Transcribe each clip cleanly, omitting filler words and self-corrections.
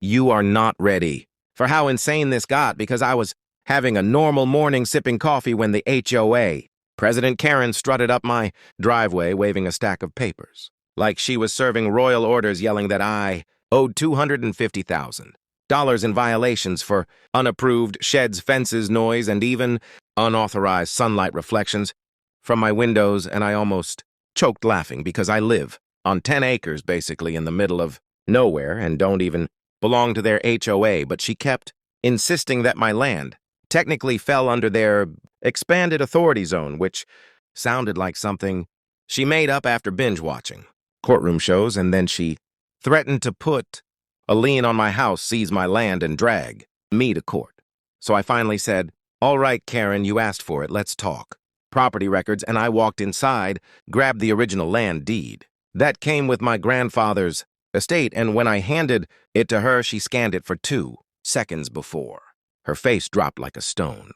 You are not ready for how insane this got because I was having a normal morning sipping coffee when the HOA. President Karen strutted up my driveway waving a stack of papers, like she was serving royal orders, yelling that I owed $250,000 in violations for unapproved sheds, fences, noise, and even unauthorized sunlight reflections from my windows, and I almost choked laughing because I live on 10 acres basically in the middle of nowhere and don't even belong to their HOA, but she kept insisting that my land technically fell under their expanded authority zone, which sounded like something she made up after binge-watching courtroom shows, and then she threatened to put a lien on my house, seize my land, and drag me to court. So I finally said, "All right, Karen, you asked for it, let's talk." Property records, and I walked inside, grabbed the original land deed. That came with my grandfather's estate, and when I handed it to her, she scanned it for 2 seconds before her face dropped like a stone.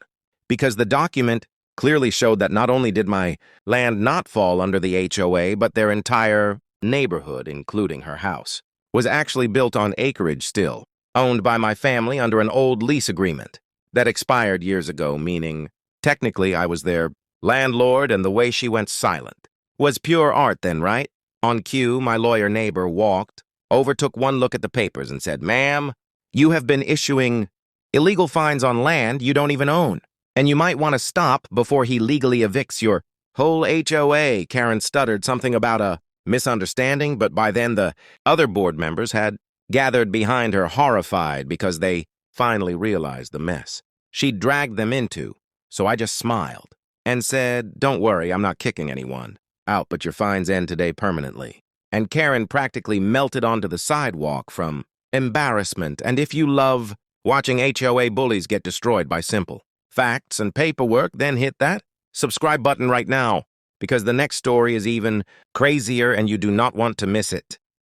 Because the document clearly showed that not only did my land not fall under the HOA, but their entire neighborhood, including her house, was actually built on acreage still, owned by my family under an old lease agreement that expired years ago, meaning technically I was their landlord, and the way she went silent was pure art then, right? On cue, my lawyer neighbor walked over, took one look at the papers, and said, "Ma'am, you have been issuing illegal fines on land you don't even own, and you might want to stop before he legally evicts your whole HOA." Karen stuttered something about a misunderstanding, but by then the other board members had gathered behind her, horrified because they finally realized the mess she'd dragged them into. So I just smiled and said, "Don't worry, I'm not kicking anyone out, but your fines end today permanently." And Karen practically melted onto the sidewalk from embarrassment. And if you love watching HOA bullies get destroyed by simple facts and paperwork, then hit that subscribe button right now, because the next story is even crazier and you do not want to miss it.